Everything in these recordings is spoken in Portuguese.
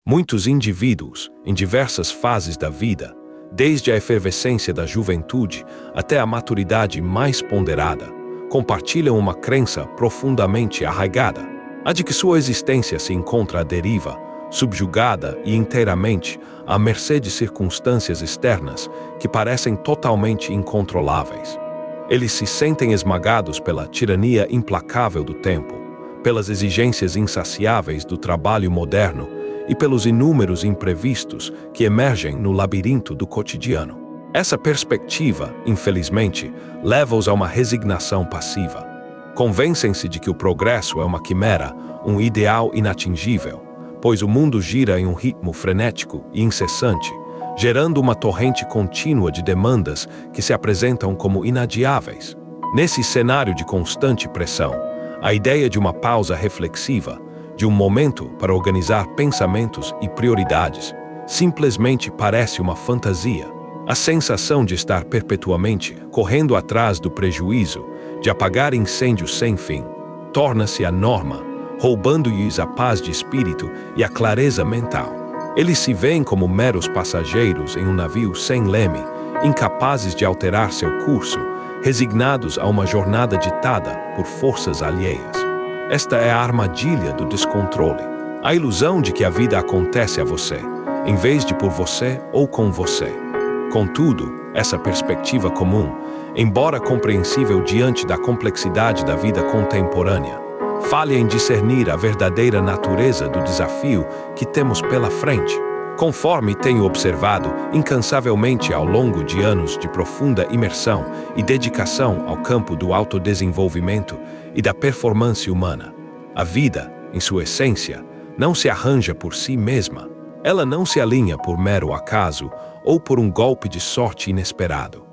Muitos indivíduos, em diversas fases da vida, desde a efervescência da juventude até a maturidade mais ponderada, compartilham uma crença profundamente arraigada, a de que sua existência se encontra à deriva, subjugada e inteiramente à mercê de circunstâncias externas que parecem totalmente incontroláveis. Eles se sentem esmagados pela tirania implacável do tempo, pelas exigências insaciáveis do trabalho moderno e pelos inúmeros imprevistos que emergem no labirinto do cotidiano. Essa perspectiva, infelizmente, leva-os a uma resignação passiva. Convencem-se de que o progresso é uma quimera, um ideal inatingível, pois o mundo gira em um ritmo frenético e incessante, gerando uma torrente contínua de demandas que se apresentam como inadiáveis. Nesse cenário de constante pressão, a ideia de uma pausa reflexiva, de um momento para organizar pensamentos e prioridades, simplesmente parece uma fantasia. A sensação de estar perpetuamente correndo atrás do prejuízo, de apagar incêndios sem fim, torna-se a norma, roubando-lhes a paz de espírito e a clareza mental. Eles se veem como meros passageiros em um navio sem leme, incapazes de alterar seu curso, resignados a uma jornada ditada por forças alheias. Esta é a armadilha do descontrole, a ilusão de que a vida acontece a você, em vez de por você ou com você. Contudo, essa perspectiva comum, embora compreensível diante da complexidade da vida contemporânea, falha em discernir a verdadeira natureza do desafio que temos pela frente. Conforme tenho observado incansavelmente ao longo de anos de profunda imersão e dedicação ao campo do autodesenvolvimento e da performance humana, a vida, em sua essência, não se arranja por si mesma. Ela não se alinha por mero acaso ou por um golpe de sorte inesperado.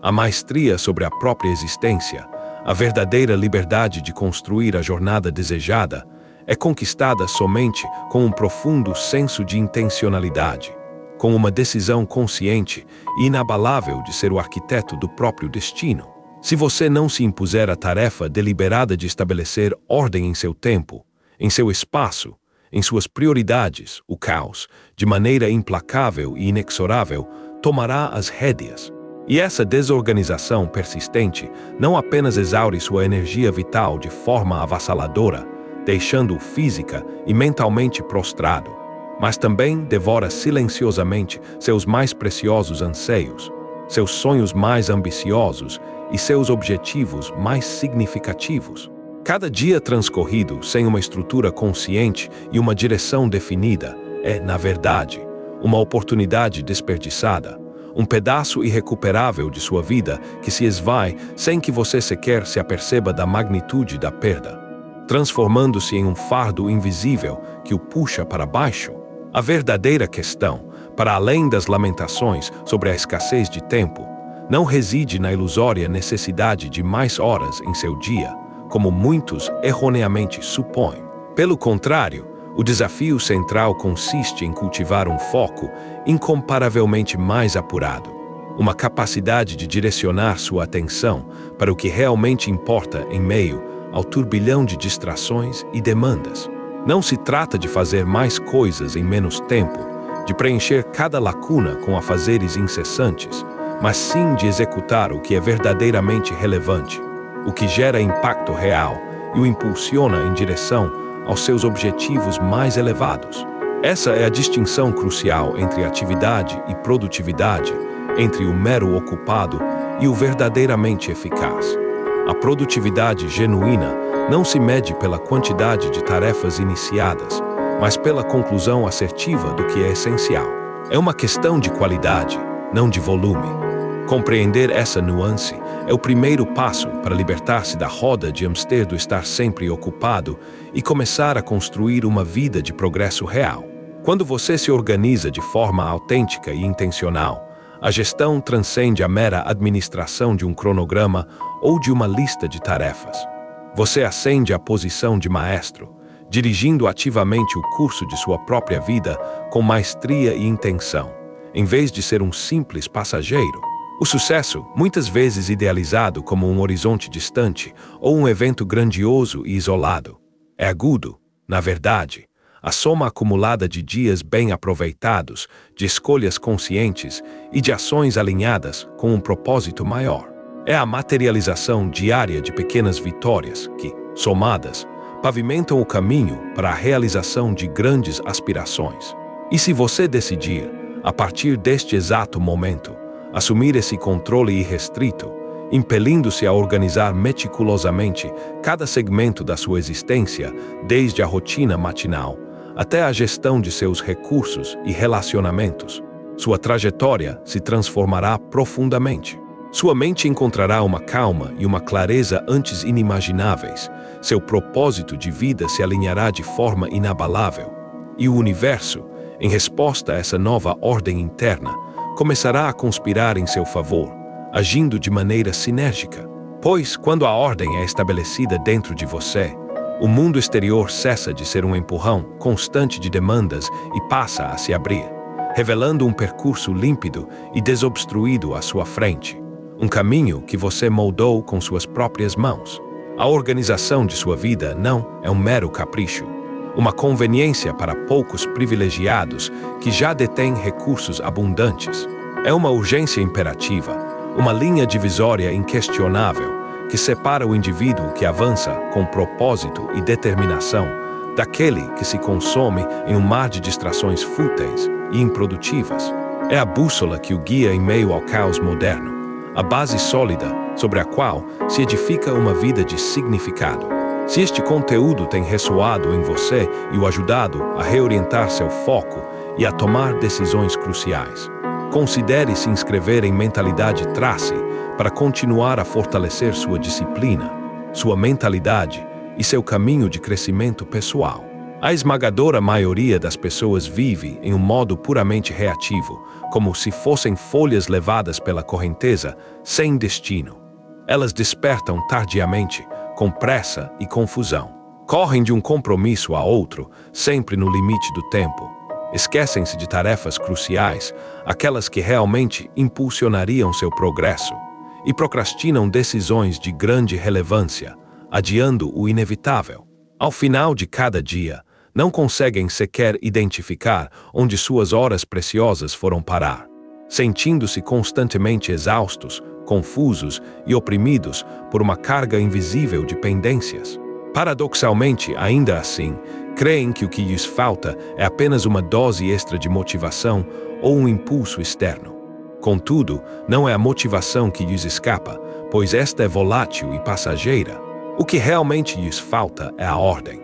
A maestria sobre a própria existência, a verdadeira liberdade de construir a jornada desejada, é conquistada somente com um profundo senso de intencionalidade, com uma decisão consciente e inabalável de ser o arquiteto do próprio destino. Se você não se impuser a tarefa deliberada de estabelecer ordem em seu tempo, em seu espaço, em suas prioridades, o caos, de maneira implacável e inexorável, tomará as rédeas. E essa desorganização persistente não apenas exaure sua energia vital de forma avassaladora, deixando-o física e mentalmente prostrado, mas também devora silenciosamente seus mais preciosos anseios, seus sonhos mais ambiciosos e seus objetivos mais significativos. Cada dia transcorrido sem uma estrutura consciente e uma direção definida é, na verdade, uma oportunidade desperdiçada, um pedaço irrecuperável de sua vida que se esvai sem que você sequer se aperceba da magnitude da perda, transformando-se em um fardo invisível que o puxa para baixo. A verdadeira questão, para além das lamentações sobre a escassez de tempo, não reside na ilusória necessidade de mais horas em seu dia, como muitos erroneamente supõem. Pelo contrário, o desafio central consiste em cultivar um foco incomparavelmente mais apurado, uma capacidade de direcionar sua atenção para o que realmente importa em meio ao turbilhão de distrações e demandas. Não se trata de fazer mais coisas em menos tempo, de preencher cada lacuna com afazeres incessantes, mas sim de executar o que é verdadeiramente relevante, o que gera impacto real e o impulsiona em direção aos seus objetivos mais elevados. Essa é a distinção crucial entre atividade e produtividade, entre o mero ocupado e o verdadeiramente eficaz. A produtividade genuína não se mede pela quantidade de tarefas iniciadas, mas pela conclusão assertiva do que é essencial. É uma questão de qualidade, não de volume. Compreender essa nuance é o primeiro passo para libertar-se da roda de hamster do estar sempre ocupado e começar a construir uma vida de progresso real. Quando você se organiza de forma autêntica e intencional, a gestão transcende a mera administração de um cronograma ou de uma lista de tarefas. Você ascende à posição de maestro, dirigindo ativamente o curso de sua própria vida com maestria e intenção, em vez de ser um simples passageiro. O sucesso, muitas vezes idealizado como um horizonte distante ou um evento grandioso e isolado, é agudo, na verdade, a soma acumulada de dias bem aproveitados, de escolhas conscientes e de ações alinhadas com um propósito maior. É a materialização diária de pequenas vitórias que, somadas, pavimentam o caminho para a realização de grandes aspirações. E se você decidir, a partir deste exato momento, assumir esse controle irrestrito, impelindo-se a organizar meticulosamente cada segmento da sua existência, desde a rotina matinal até a gestão de seus recursos e relacionamentos, sua trajetória se transformará profundamente. Sua mente encontrará uma calma e uma clareza antes inimagináveis, seu propósito de vida se alinhará de forma inabalável, e o universo, em resposta a essa nova ordem interna, começará a conspirar em seu favor, agindo de maneira sinérgica. Pois, quando a ordem é estabelecida dentro de você, o mundo exterior cessa de ser um empurrão constante de demandas e passa a se abrir, revelando um percurso límpido e desobstruído à sua frente, um caminho que você moldou com suas próprias mãos. A organização de sua vida não é um mero capricho, uma conveniência para poucos privilegiados que já detêm recursos abundantes. É uma urgência imperativa, uma linha divisória inquestionável que separa o indivíduo que avança com propósito e determinação daquele que se consome em um mar de distrações fúteis e improdutivas. É a bússola que o guia em meio ao caos moderno, a base sólida sobre a qual se edifica uma vida de significado. Se este conteúdo tem ressoado em você e o ajudado a reorientar seu foco e a tomar decisões cruciais, considere se inscrever em Mentalidade Trace para continuar a fortalecer sua disciplina, sua mentalidade e seu caminho de crescimento pessoal. A esmagadora maioria das pessoas vive em um modo puramente reativo, como se fossem folhas levadas pela correnteza, sem destino. Elas despertam tardiamente, com pressa e confusão. Correm de um compromisso a outro, sempre no limite do tempo. Esquecem-se de tarefas cruciais, aquelas que realmente impulsionariam seu progresso, e procrastinam decisões de grande relevância, adiando o inevitável. Ao final de cada dia, não conseguem sequer identificar onde suas horas preciosas foram parar, sentindo-se constantemente exaustos, confusos e oprimidos por uma carga invisível de pendências. Paradoxalmente, ainda assim, creem que o que lhes falta é apenas uma dose extra de motivação ou um impulso externo. Contudo, não é a motivação que lhes escapa, pois esta é volátil e passageira. O que realmente lhes falta é a ordem.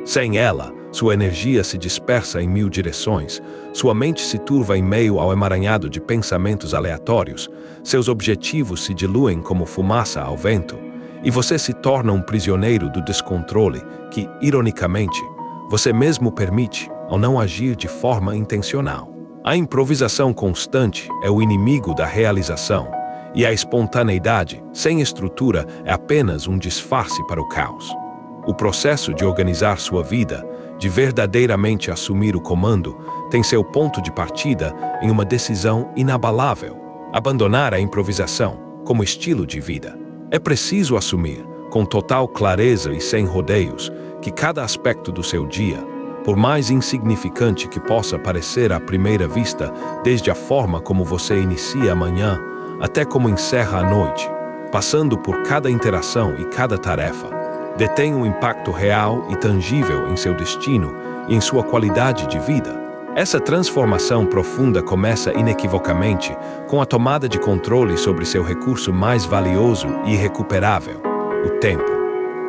Sem ela, sua energia se dispersa em mil direções, sua mente se turva em meio ao emaranhado de pensamentos aleatórios, seus objetivos se diluem como fumaça ao vento, e você se torna um prisioneiro do descontrole que, ironicamente, você mesmo permite ao não agir de forma intencional. A improvisação constante é o inimigo da realização, e a espontaneidade, sem estrutura, é apenas um disfarce para o caos. O processo de organizar sua vida, de verdadeiramente assumir o comando, tem seu ponto de partida em uma decisão inabalável: abandonar a improvisação como estilo de vida. É preciso assumir, com total clareza e sem rodeios, que cada aspecto do seu dia, por mais insignificante que possa parecer à primeira vista, desde a forma como você inicia a manhã até como encerra a noite, passando por cada interação e cada tarefa, detém um impacto real e tangível em seu destino e em sua qualidade de vida. Essa transformação profunda começa inequivocamente com a tomada de controle sobre seu recurso mais valioso e irrecuperável: o tempo.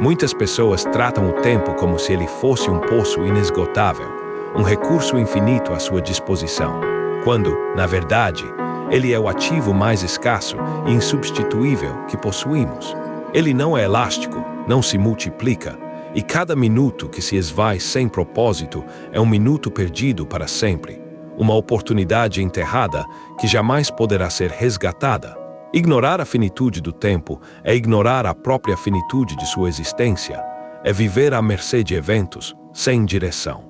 Muitas pessoas tratam o tempo como se ele fosse um poço inesgotável, um recurso infinito à sua disposição, quando, na verdade, ele é o ativo mais escasso e insubstituível que possuímos. Ele não é elástico, não se multiplica, e cada minuto que se esvai sem propósito é um minuto perdido para sempre, uma oportunidade enterrada que jamais poderá ser resgatada. Ignorar a finitude do tempo é ignorar a própria finitude de sua existência, é viver à mercê de eventos, sem direção.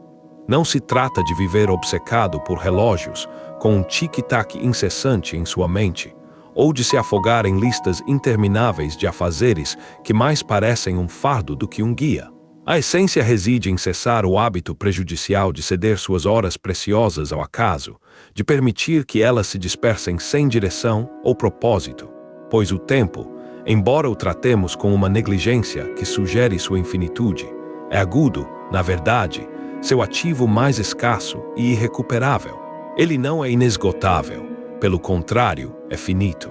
Não se trata de viver obcecado por relógios, com um tic-tac incessante em sua mente, ou de se afogar em listas intermináveis de afazeres que mais parecem um fardo do que um guia. A essência reside em cessar o hábito prejudicial de ceder suas horas preciosas ao acaso, de permitir que elas se dispersem sem direção ou propósito, pois o tempo, embora o tratemos com uma negligência que sugere sua infinitude, é agudo, na verdade, seu ativo mais escasso e irrecuperável. Ele não é inesgotável, pelo contrário, é finito.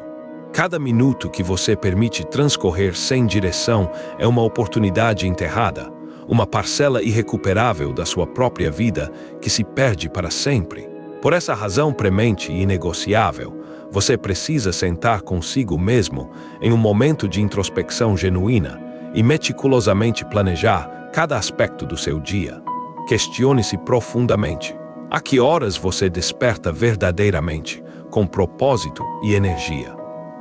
Cada minuto que você permite transcorrer sem direção é uma oportunidade enterrada, uma parcela irrecuperável da sua própria vida que se perde para sempre. Por essa razão premente e inegociável, você precisa sentar consigo mesmo em um momento de introspecção genuína e meticulosamente planejar cada aspecto do seu dia. Questione-se profundamente. A que horas você desperta verdadeiramente, com propósito e energia?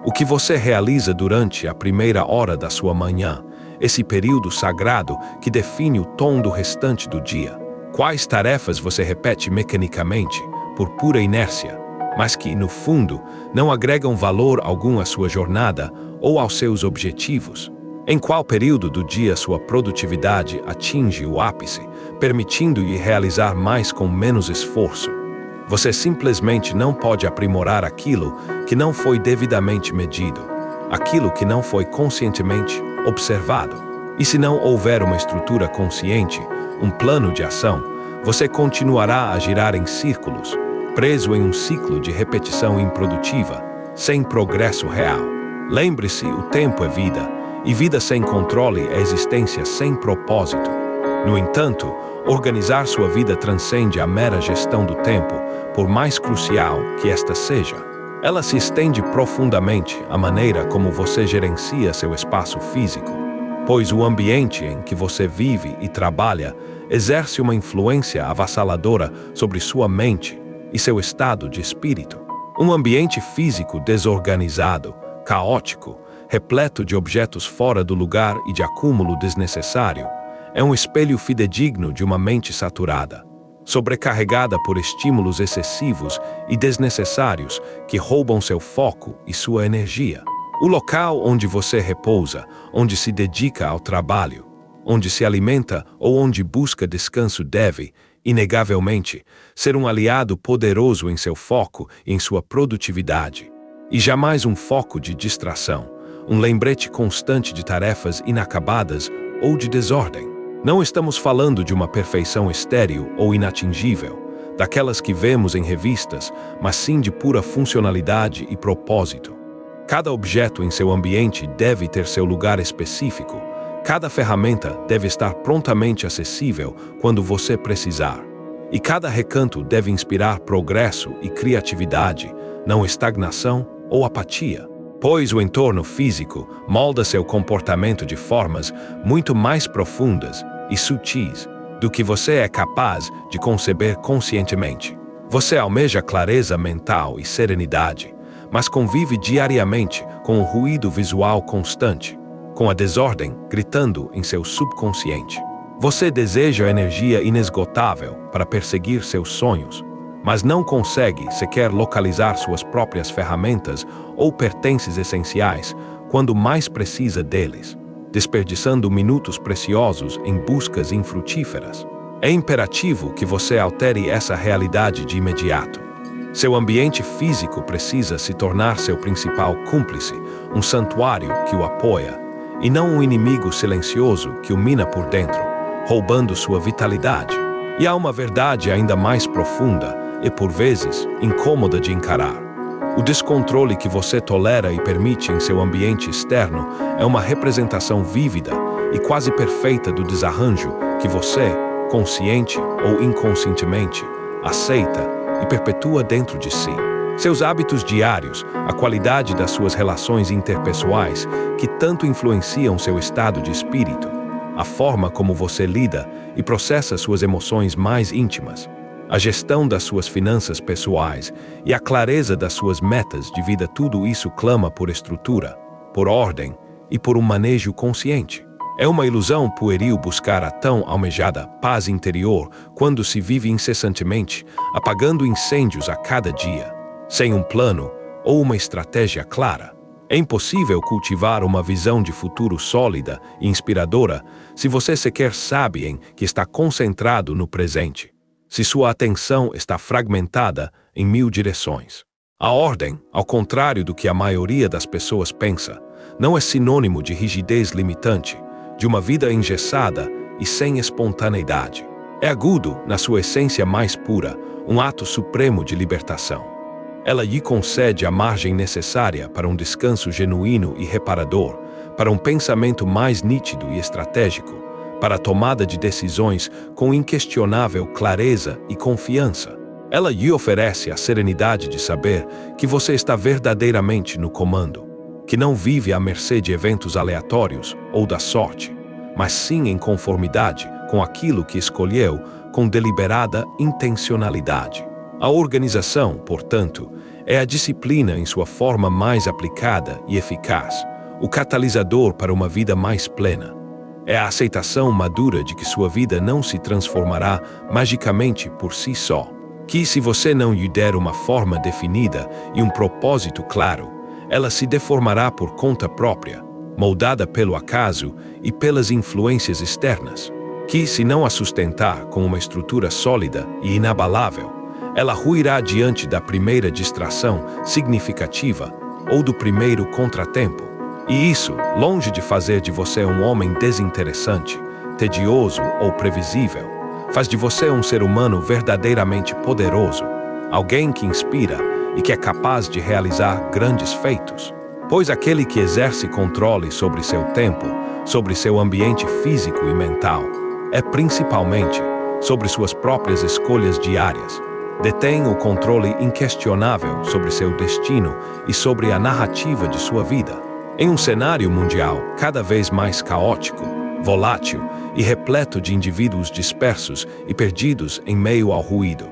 O que você realiza durante a primeira hora da sua manhã, esse período sagrado que define o tom do restante do dia? Quais tarefas você repete mecanicamente, por pura inércia, mas que, no fundo, não agregam valor algum à sua jornada ou aos seus objetivos? Em qual período do dia sua produtividade atinge o ápice, permitindo-lhe realizar mais com menos esforço? Você simplesmente não pode aprimorar aquilo que não foi devidamente medido, aquilo que não foi conscientemente observado. E se não houver uma estrutura consciente, um plano de ação, você continuará a girar em círculos, preso em um ciclo de repetição improdutiva, sem progresso real. Lembre-se, o tempo é vida, e vida sem controle é existência sem propósito. No entanto, organizar sua vida transcende a mera gestão do tempo, por mais crucial que esta seja. Ela se estende profundamente à maneira como você gerencia seu espaço físico, pois o ambiente em que você vive e trabalha exerce uma influência avassaladora sobre sua mente e seu estado de espírito. Um ambiente físico desorganizado, caótico, repleto de objetos fora do lugar e de acúmulo desnecessário, é um espelho fidedigno de uma mente saturada, sobrecarregada por estímulos excessivos e desnecessários que roubam seu foco e sua energia. O local onde você repousa, onde se dedica ao trabalho, onde se alimenta ou onde busca descanso deve, inegavelmente, ser um aliado poderoso em seu foco e em sua produtividade, e jamais um foco de distração, um lembrete constante de tarefas inacabadas ou de desordem. Não estamos falando de uma perfeição estéril ou inatingível, daquelas que vemos em revistas, mas sim de pura funcionalidade e propósito. Cada objeto em seu ambiente deve ter seu lugar específico. Cada ferramenta deve estar prontamente acessível quando você precisar. E cada recanto deve inspirar progresso e criatividade, não estagnação ou apatia. Pois o entorno físico molda seu comportamento de formas muito mais profundas e sutis do que você é capaz de conceber conscientemente. Você almeja clareza mental e serenidade, mas convive diariamente com o ruído visual constante, com a desordem gritando em seu subconsciente. Você deseja energia inesgotável para perseguir seus sonhos, mas não consegue sequer localizar suas próprias ferramentas ou pertences essenciais quando mais precisa deles, desperdiçando minutos preciosos em buscas infrutíferas. É imperativo que você altere essa realidade de imediato. Seu ambiente físico precisa se tornar seu principal cúmplice, um santuário que o apoia, e não um inimigo silencioso que o mina por dentro, roubando sua vitalidade. E há uma verdade ainda mais profunda e, por vezes, incômoda de encarar. O descontrole que você tolera e permite em seu ambiente externo é uma representação vívida e quase perfeita do desarranjo que você, consciente ou inconscientemente, aceita e perpetua dentro de si. Seus hábitos diários, a qualidade das suas relações interpessoais que tanto influenciam seu estado de espírito, a forma como você lida e processa suas emoções mais íntimas, a gestão das suas finanças pessoais e a clareza das suas metas de vida, tudo isso clama por estrutura, por ordem e por um manejo consciente. É uma ilusão pueril buscar a tão almejada paz interior quando se vive incessantemente, apagando incêndios a cada dia, sem um plano ou uma estratégia clara. É impossível cultivar uma visão de futuro sólida e inspiradora se você sequer sabe em que está concentrado no presente, se sua atenção está fragmentada em 1000 direções. A ordem, ao contrário do que a maioria das pessoas pensa, não é sinônimo de rigidez limitante, de uma vida engessada e sem espontaneidade. É agudo, na sua essência mais pura, um ato supremo de libertação. Ela lhe concede a margem necessária para um descanso genuíno e reparador, para um pensamento mais nítido e estratégico, para a tomada de decisões com inquestionável clareza e confiança. Ela lhe oferece a serenidade de saber que você está verdadeiramente no comando, que não vive à mercê de eventos aleatórios ou da sorte, mas sim em conformidade com aquilo que escolheu com deliberada intencionalidade. A organização, portanto, é a disciplina em sua forma mais aplicada e eficaz, o catalisador para uma vida mais plena. É a aceitação madura de que sua vida não se transformará magicamente por si só, que se você não lhe der uma forma definida e um propósito claro, ela se deformará por conta própria, moldada pelo acaso e pelas influências externas, que se não a sustentar com uma estrutura sólida e inabalável, ela ruirá diante da primeira distração significativa ou do primeiro contratempo. E isso, longe de fazer de você um homem desinteressante, tedioso ou previsível, faz de você um ser humano verdadeiramente poderoso, alguém que inspira e que é capaz de realizar grandes feitos. Pois aquele que exerce controle sobre seu tempo, sobre seu ambiente físico e mental, é principalmente sobre suas próprias escolhas diárias. Detém o controle inquestionável sobre seu destino e sobre a narrativa de sua vida. Em um cenário mundial cada vez mais caótico, volátil e repleto de indivíduos dispersos e perdidos em meio ao ruído,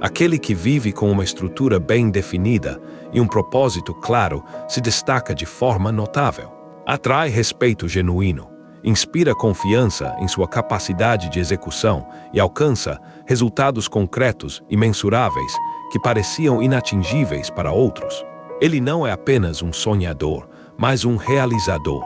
aquele que vive com uma estrutura bem definida e um propósito claro se destaca de forma notável. Atrai respeito genuíno, inspira confiança em sua capacidade de execução e alcança resultados concretos e mensuráveis que pareciam inatingíveis para outros. Ele não é apenas um sonhador, mas um realizador.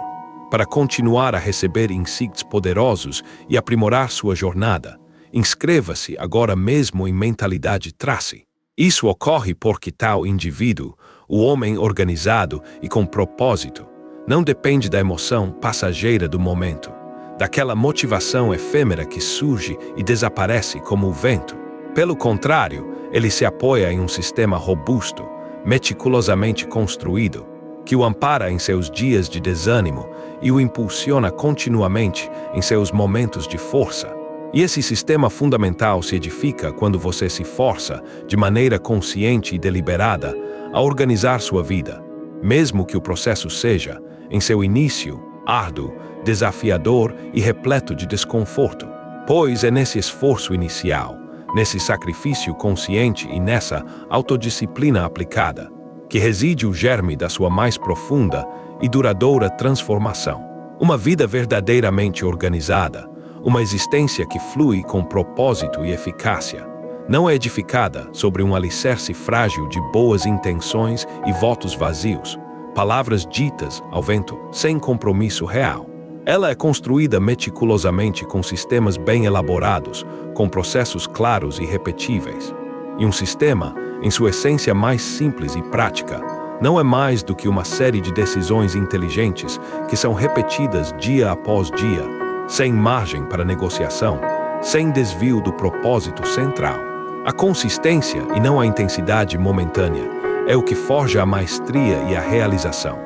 Para continuar a receber insights poderosos e aprimorar sua jornada, inscreva-se agora mesmo em Mentalidade Tracy. Isso ocorre porque tal indivíduo, o homem organizado e com propósito, não depende da emoção passageira do momento, daquela motivação efêmera que surge e desaparece como o vento. Pelo contrário, ele se apoia em um sistema robusto, meticulosamente construído, que o ampara em seus dias de desânimo e o impulsiona continuamente em seus momentos de força. E esse sistema fundamental se edifica quando você se força, de maneira consciente e deliberada, a organizar sua vida, mesmo que o processo seja, em seu início, árduo, desafiador e repleto de desconforto. Pois é nesse esforço inicial, nesse sacrifício consciente e nessa autodisciplina aplicada, que reside o germe da sua mais profunda e duradoura transformação. Uma vida verdadeiramente organizada, uma existência que flui com propósito e eficácia, não é edificada sobre um alicerce frágil de boas intenções e votos vazios, palavras ditas ao vento sem compromisso real. Ela é construída meticulosamente com sistemas bem elaborados, com processos claros e repetíveis. E um sistema, em sua essência mais simples e prática, não é mais do que uma série de decisões inteligentes que são repetidas dia após dia, sem margem para negociação, sem desvio do propósito central. A consistência e não a intensidade momentânea é o que forja a maestria e a realização.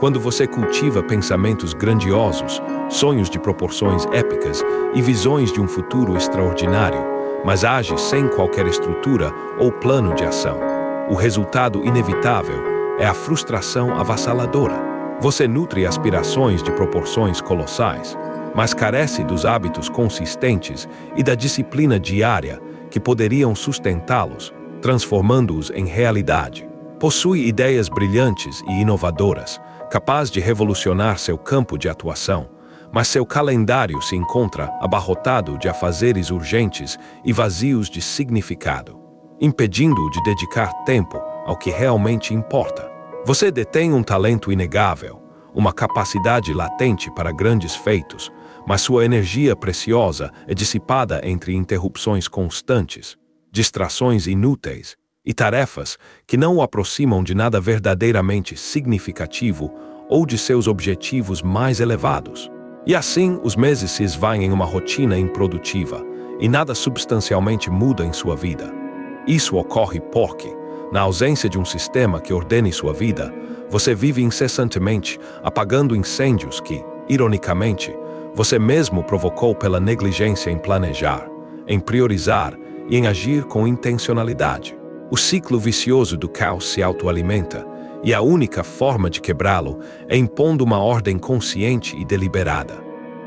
Quando você cultiva pensamentos grandiosos, sonhos de proporções épicas e visões de um futuro extraordinário, mas age sem qualquer estrutura ou plano de ação, o resultado inevitável é a frustração avassaladora. Você nutre aspirações de proporções colossais, mas carece dos hábitos consistentes e da disciplina diária que poderiam sustentá-los, transformando-os em realidade. Possui ideias brilhantes e inovadoras, capaz de revolucionar seu campo de atuação, mas seu calendário se encontra abarrotado de afazeres urgentes e vazios de significado, impedindo-o de dedicar tempo ao que realmente importa. Você detém um talento inegável, uma capacidade latente para grandes feitos, mas sua energia preciosa é dissipada entre interrupções constantes, distrações inúteis e tarefas que não o aproximam de nada verdadeiramente significativo ou de seus objetivos mais elevados. E assim, os meses se esvaem em uma rotina improdutiva e nada substancialmente muda em sua vida. Isso ocorre porque, na ausência de um sistema que ordene sua vida, você vive incessantemente apagando incêndios que, ironicamente, você mesmo provocou pela negligência em planejar, em priorizar e em agir com intencionalidade. O ciclo vicioso do caos se autoalimenta, e a única forma de quebrá-lo é impondo uma ordem consciente e deliberada.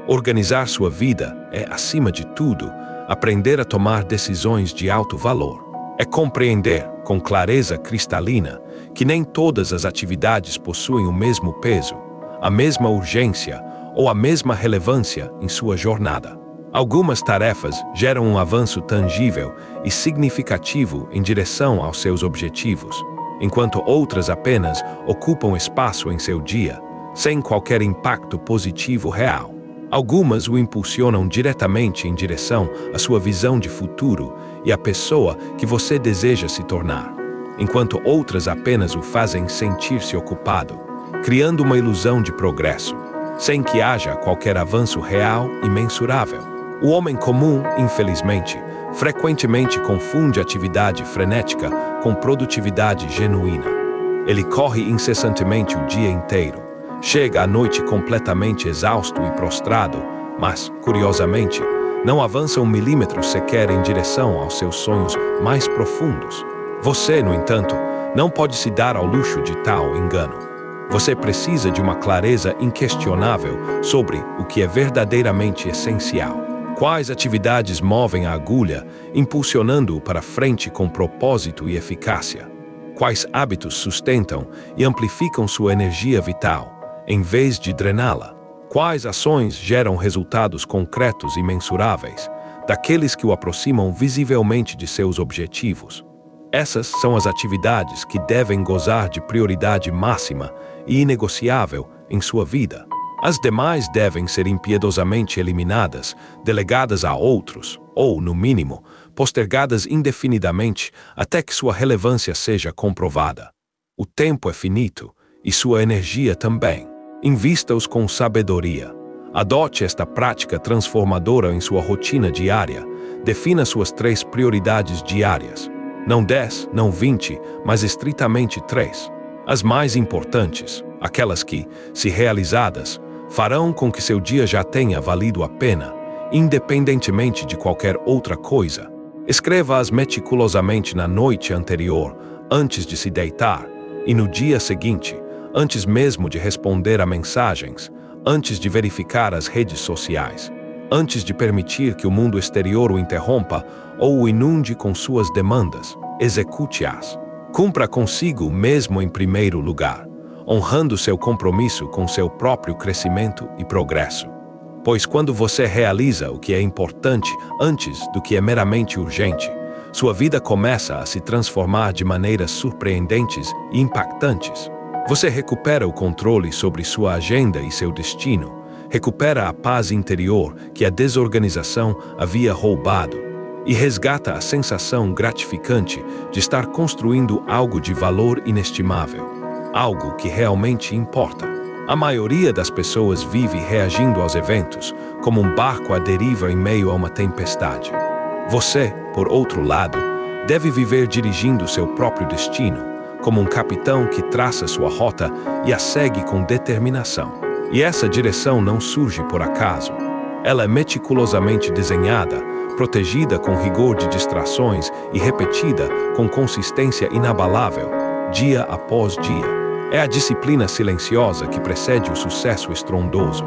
Organizar sua vida é, acima de tudo, aprender a tomar decisões de alto valor. É compreender, com clareza cristalina, que nem todas as atividades possuem o mesmo peso, a mesma urgência ou a mesma relevância em sua jornada. Algumas tarefas geram um avanço tangível e significativo em direção aos seus objetivos, enquanto outras apenas ocupam espaço em seu dia, sem qualquer impacto positivo real. Algumas o impulsionam diretamente em direção à sua visão de futuro e à pessoa que você deseja se tornar, enquanto outras apenas o fazem sentir-se ocupado, criando uma ilusão de progresso, sem que haja qualquer avanço real e mensurável. O homem comum, infelizmente, frequentemente confunde atividade frenética com produtividade genuína. Ele corre incessantemente o dia inteiro, chega à noite completamente exausto e prostrado, mas, curiosamente, não avança um milímetro sequer em direção aos seus sonhos mais profundos. Você, no entanto, não pode se dar ao luxo de tal engano. Você precisa de uma clareza inquestionável sobre o que é verdadeiramente essencial. Quais atividades movem a agulha, impulsionando-o para frente com propósito e eficácia? Quais hábitos sustentam e amplificam sua energia vital, em vez de drená-la? Quais ações geram resultados concretos e mensuráveis, daqueles que o aproximam visivelmente de seus objetivos? Essas são as atividades que devem gozar de prioridade máxima e inegociável em sua vida. As demais devem ser impiedosamente eliminadas, delegadas a outros, ou, no mínimo, postergadas indefinidamente até que sua relevância seja comprovada. O tempo é finito, e sua energia também. Invista-os com sabedoria. Adote esta prática transformadora em sua rotina diária. Defina suas 3 prioridades diárias. Não 10, não 20, mas estritamente 3. As mais importantes, aquelas que, se realizadas, farão com que seu dia já tenha valido a pena, independentemente de qualquer outra coisa. Escreva-as meticulosamente na noite anterior, antes de se deitar, e no dia seguinte, antes mesmo de responder a mensagens, antes de verificar as redes sociais, antes de permitir que o mundo exterior o interrompa ou o inunde com suas demandas. Execute-as. Cumpra consigo mesmo em primeiro lugar, honrando seu compromisso com seu próprio crescimento e progresso. Pois quando você realiza o que é importante antes do que é meramente urgente, sua vida começa a se transformar de maneiras surpreendentes e impactantes. Você recupera o controle sobre sua agenda e seu destino, recupera a paz interior que a desorganização havia roubado e resgata a sensação gratificante de estar construindo algo de valor inestimável, algo que realmente importa. A maioria das pessoas vive reagindo aos eventos como um barco à deriva em meio a uma tempestade. Você, por outro lado, deve viver dirigindo seu próprio destino, como um capitão que traça sua rota e a segue com determinação. E essa direção não surge por acaso. Ela é meticulosamente desenhada, protegida com rigor de distrações e repetida com consistência inabalável, dia após dia. É a disciplina silenciosa que precede o sucesso estrondoso.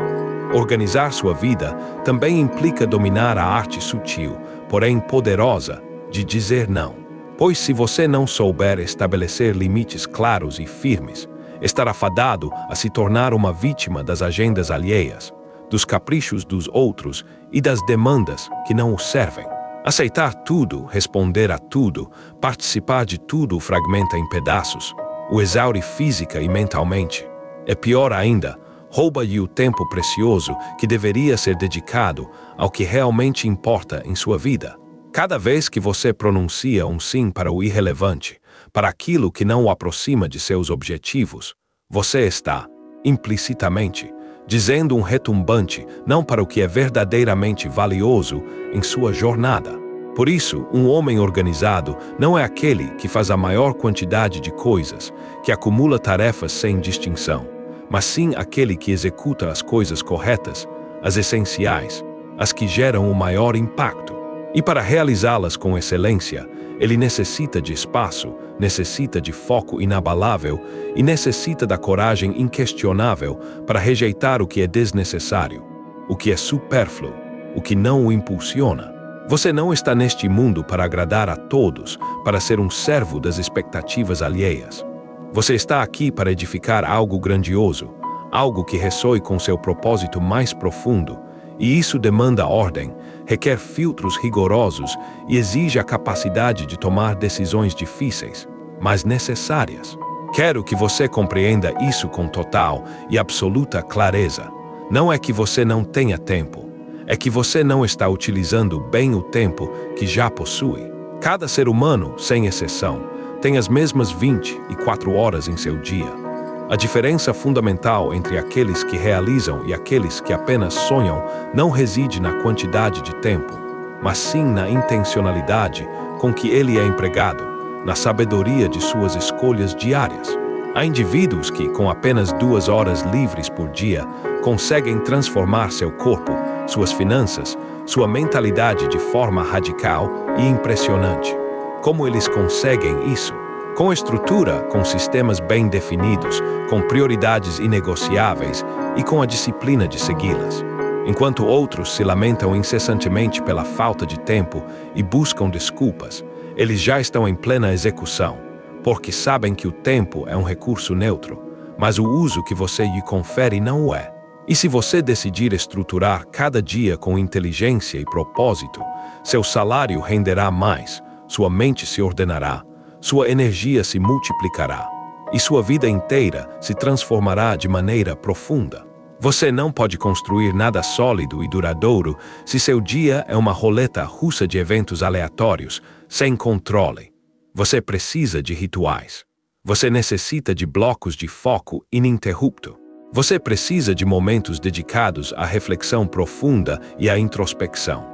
Organizar sua vida também implica dominar a arte sutil, porém poderosa, de dizer não. Pois se você não souber estabelecer limites claros e firmes, estará fadado a se tornar uma vítima das agendas alheias, dos caprichos dos outros e das demandas que não o servem. Aceitar tudo, responder a tudo, participar de tudo o fragmenta em pedaços. o exaure física e mentalmente. É pior ainda, rouba-lhe o tempo precioso que deveria ser dedicado ao que realmente importa em sua vida. Cada vez que você pronuncia um sim para o irrelevante, para aquilo que não o aproxima de seus objetivos, você está, implicitamente, dizendo um retumbante não para o que é verdadeiramente valioso em sua jornada. Por isso, um homem organizado não é aquele que faz a maior quantidade de coisas, que acumula tarefas sem distinção, mas sim aquele que executa as coisas corretas, as essenciais, as que geram o maior impacto. E para realizá-las com excelência, ele necessita de espaço, necessita de foco inabalável e necessita da coragem inquestionável para rejeitar o que é desnecessário, o que é supérfluo, o que não o impulsiona. Você não está neste mundo para agradar a todos, para ser um servo das expectativas alheias. Você está aqui para edificar algo grandioso, algo que ressoe com seu propósito mais profundo, e isso demanda ordem, requer filtros rigorosos e exige a capacidade de tomar decisões difíceis, mas necessárias. Quero que você compreenda isso com total e absoluta clareza. Não é que você não tenha tempo, é que você não está utilizando bem o tempo que já possui. Cada ser humano, sem exceção, tem as mesmas 24 horas em seu dia. A diferença fundamental entre aqueles que realizam e aqueles que apenas sonham não reside na quantidade de tempo, mas sim na intencionalidade com que ele é empregado, na sabedoria de suas escolhas diárias. Há indivíduos que, com apenas 2 horas livres por dia, conseguem transformar seu corpo, suas finanças, sua mentalidade de forma radical e impressionante. Como eles conseguem isso? Com estrutura, com sistemas bem definidos, com prioridades inegociáveis e com a disciplina de segui-las. Enquanto outros se lamentam incessantemente pela falta de tempo e buscam desculpas, eles já estão em plena execução, porque sabem que o tempo é um recurso neutro, mas o uso que você lhe confere não o é. E se você decidir estruturar cada dia com inteligência e propósito, seu salário renderá mais, sua mente se ordenará, sua energia se multiplicará e sua vida inteira se transformará de maneira profunda. Você não pode construir nada sólido e duradouro se seu dia é uma roleta russa de eventos aleatórios, sem controle. Você precisa de rituais. Você necessita de blocos de foco ininterrupto. Você precisa de momentos dedicados à reflexão profunda e à introspecção.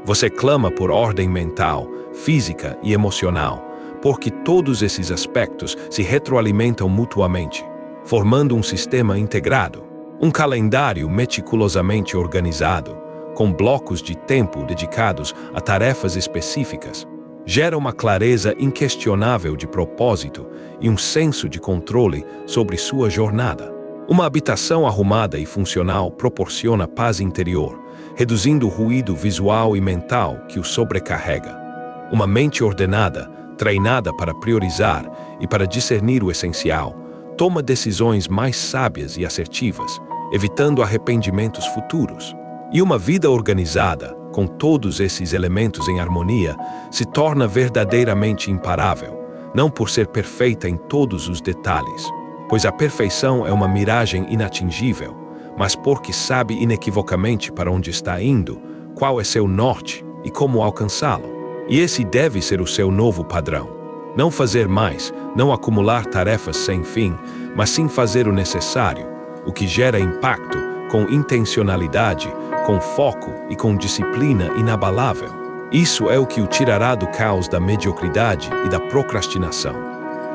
Você clama por ordem mental, física e emocional, porque todos esses aspectos se retroalimentam mutuamente, formando um sistema integrado. Um calendário meticulosamente organizado, com blocos de tempo dedicados a tarefas específicas, gera uma clareza inquestionável de propósito e um senso de controle sobre sua jornada. Uma habitação arrumada e funcional proporciona paz interior, reduzindo o ruído visual e mental que o sobrecarrega. Uma mente ordenada, treinada para priorizar e para discernir o essencial, toma decisões mais sábias e assertivas, evitando arrependimentos futuros. E uma vida organizada, com todos esses elementos em harmonia, se torna verdadeiramente imparável, não por ser perfeita em todos os detalhes, pois a perfeição é uma miragem inatingível, mas porque sabe inequivocamente para onde está indo, qual é seu norte e como alcançá-lo. E esse deve ser o seu novo padrão. Não fazer mais, não acumular tarefas sem fim, mas sim fazer o necessário, o que gera impacto, com intencionalidade, com foco e com disciplina inabalável. Isso é o que o tirará do caos da mediocridade e da procrastinação.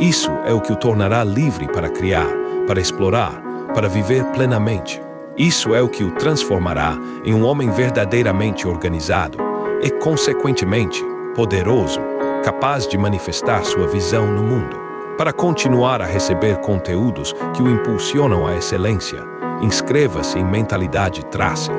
Isso é o que o tornará livre para criar, para explorar, para viver plenamente. Isso é o que o transformará em um homem verdadeiramente organizado e, consequentemente, poderoso, capaz de manifestar sua visão no mundo. Para continuar a receber conteúdos que o impulsionam à excelência, inscreva-se em Mentalidade Trace.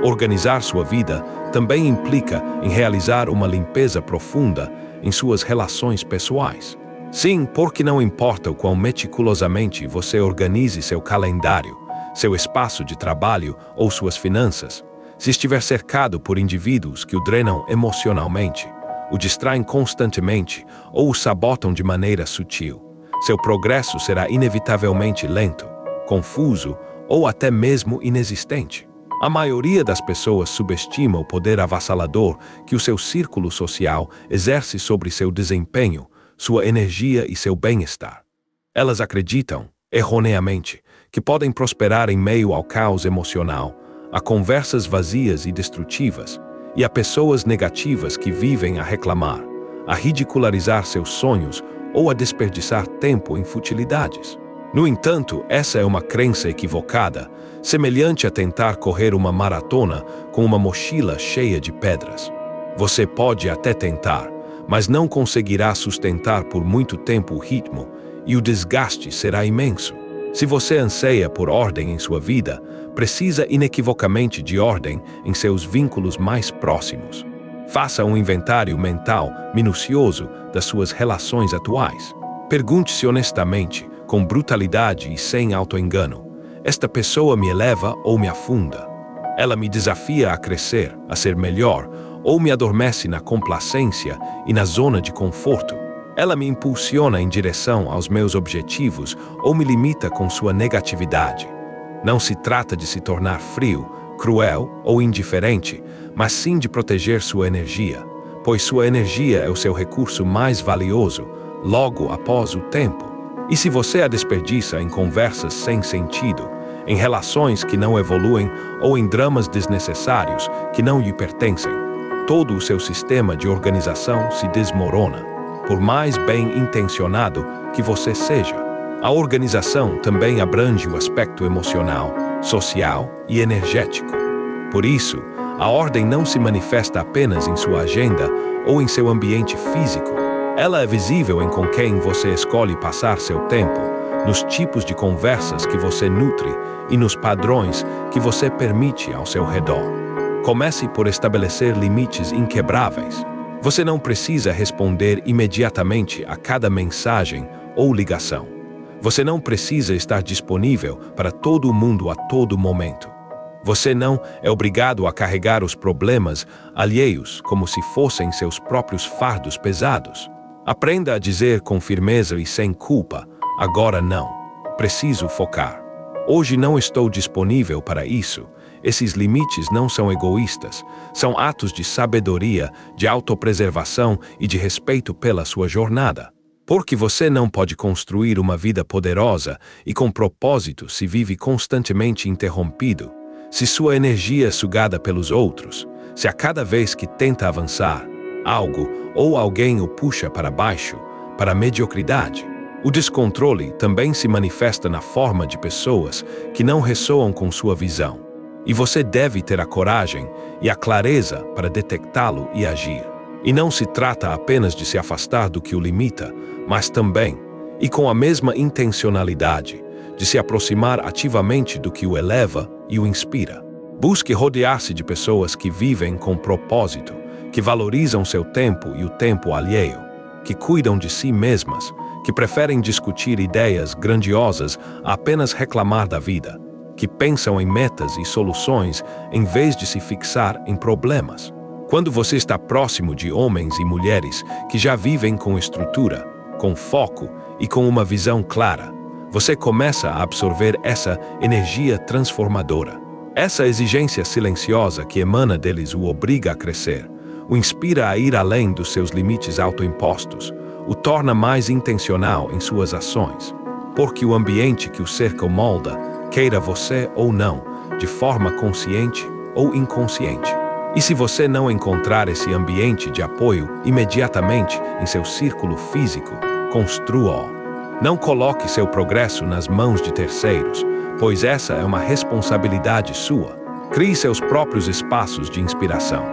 Organizar sua vida também implica em realizar uma limpeza profunda em suas relações pessoais. Sim, porque não importa o quão meticulosamente você organize seu calendário, seu espaço de trabalho ou suas finanças, se estiver cercado por indivíduos que o drenam emocionalmente, o distraem constantemente ou o sabotam de maneira sutil, seu progresso será inevitavelmente lento, confuso ou até mesmo inexistente. A maioria das pessoas subestima o poder avassalador que o seu círculo social exerce sobre seu desempenho, sua energia e seu bem-estar. Elas acreditam, erroneamente, que podem prosperar em meio ao caos emocional, a conversas vazias e destrutivas, e a pessoas negativas que vivem a reclamar, a ridicularizar seus sonhos ou a desperdiçar tempo em futilidades. No entanto, essa é uma crença equivocada, semelhante a tentar correr uma maratona com uma mochila cheia de pedras. Você pode até tentar, mas não conseguirá sustentar por muito tempo o ritmo, e o desgaste será imenso. Se você anseia por ordem em sua vida, precisa inequivocamente de ordem em seus vínculos mais próximos. Faça um inventário mental minucioso das suas relações atuais. Pergunte-se honestamente, com brutalidade e sem auto-engano: esta pessoa me eleva ou me afunda? Ela me desafia a crescer, a ser melhor, ou me adormece na complacência e na zona de conforto? Ela me impulsiona em direção aos meus objetivos ou me limita com sua negatividade? Não se trata de se tornar frio, cruel ou indiferente, mas sim de proteger sua energia, pois sua energia é o seu recurso mais valioso, logo após o tempo. E se você a desperdiça em conversas sem sentido, em relações que não evoluem ou em dramas desnecessários que não lhe pertencem, todo o seu sistema de organização se desmorona, por mais bem intencionado que você seja. A organização também abrange o aspecto emocional, social e energético. Por isso, a ordem não se manifesta apenas em sua agenda ou em seu ambiente físico. Ela é visível em com quem você escolhe passar seu tempo, nos tipos de conversas que você nutre e nos padrões que você permite ao seu redor. Comece por estabelecer limites inquebráveis. Você não precisa responder imediatamente a cada mensagem ou ligação. Você não precisa estar disponível para todo mundo a todo momento. Você não é obrigado a carregar os problemas alheios como se fossem seus próprios fardos pesados. Aprenda a dizer com firmeza e sem culpa: agora não. Preciso focar. Hoje não estou disponível para isso. Esses limites não são egoístas, são atos de sabedoria, de autopreservação e de respeito pela sua jornada. Porque você não pode construir uma vida poderosa e com propósito se vive constantemente interrompido, se sua energia é sugada pelos outros, se a cada vez que tenta avançar, algo ou alguém o puxa para baixo, para a mediocridade. O descontrole também se manifesta na forma de pessoas que não ressoam com sua visão, e você deve ter a coragem e a clareza para detectá-lo e agir. E não se trata apenas de se afastar do que o limita, mas também, e com a mesma intencionalidade, de se aproximar ativamente do que o eleva e o inspira. Busque rodear-se de pessoas que vivem com propósito, que valorizam seu tempo e o tempo alheio, que cuidam de si mesmas, que preferem discutir ideias grandiosas a apenas reclamar da vida, que pensam em metas e soluções em vez de se fixar em problemas. Quando você está próximo de homens e mulheres que já vivem com estrutura, com foco e com uma visão clara, você começa a absorver essa energia transformadora. Essa exigência silenciosa que emana deles o obriga a crescer, o inspira a ir além dos seus limites autoimpostos, o torna mais intencional em suas ações, porque o ambiente que o cerca o molda, queira você ou não, de forma consciente ou inconsciente. E se você não encontrar esse ambiente de apoio imediatamente em seu círculo físico, construa-o. Não coloque seu progresso nas mãos de terceiros, pois essa é uma responsabilidade sua. Crie seus próprios espaços de inspiração.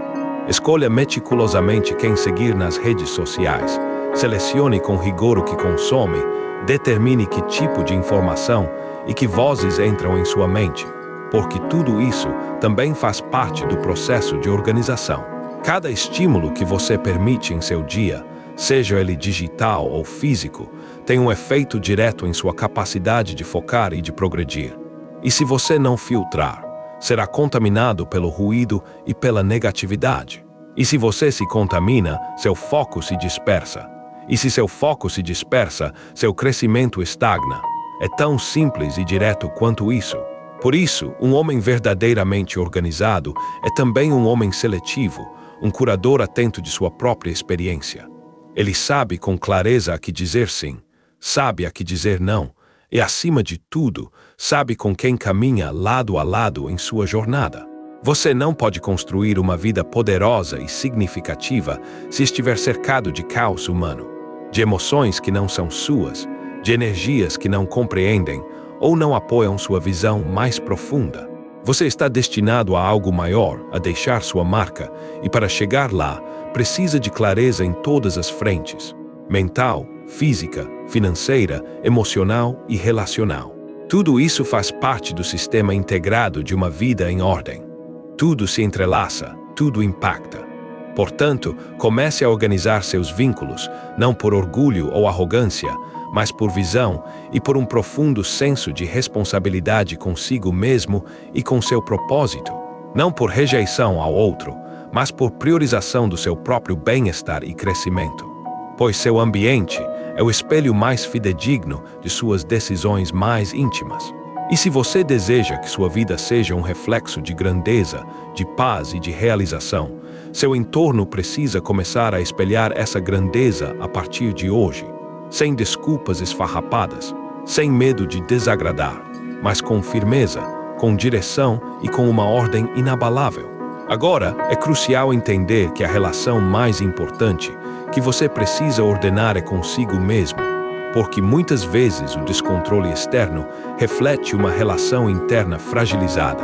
Escolha meticulosamente quem seguir nas redes sociais. Selecione com rigor o que consome. Determine que tipo de informação e que vozes entram em sua mente, porque tudo isso também faz parte do processo de organização. Cada estímulo que você permite em seu dia, seja ele digital ou físico, tem um efeito direto em sua capacidade de focar e de progredir. E se você não filtrar, será contaminado pelo ruído e pela negatividade. E se você se contamina, seu foco se dispersa. E se seu foco se dispersa, seu crescimento estagna. É tão simples e direto quanto isso. Por isso, um homem verdadeiramente organizado é também um homem seletivo, um curador atento de sua própria experiência. Ele sabe com clareza a que dizer sim, sabe a que dizer não, e, acima de tudo, sabe com quem caminha lado a lado em sua jornada. Você não pode construir uma vida poderosa e significativa se estiver cercado de caos humano, de emoções que não são suas, de energias que não compreendem ou não apoiam sua visão mais profunda. Você está destinado a algo maior, a deixar sua marca, e para chegar lá, precisa de clareza em todas as frentes: mental, física, financeira, emocional e relacional. Tudo isso faz parte do sistema integrado de uma vida em ordem. Tudo se entrelaça, tudo impacta. Portanto, comece a organizar seus vínculos, não por orgulho ou arrogância, mas por visão e por um profundo senso de responsabilidade consigo mesmo e com seu propósito. Não por rejeição ao outro, mas por priorização do seu próprio bem-estar e crescimento. Pois seu ambiente é o espelho mais fidedigno de suas decisões mais íntimas. E se você deseja que sua vida seja um reflexo de grandeza, de paz e de realização, seu entorno precisa começar a espelhar essa grandeza a partir de hoje. Sem desculpas esfarrapadas, sem medo de desagradar, mas com firmeza, com direção e com uma ordem inabalável. Agora, é crucial entender que a relação mais importante que você precisa ordenar é consigo mesmo, porque muitas vezes o descontrole externo reflete uma relação interna fragilizada,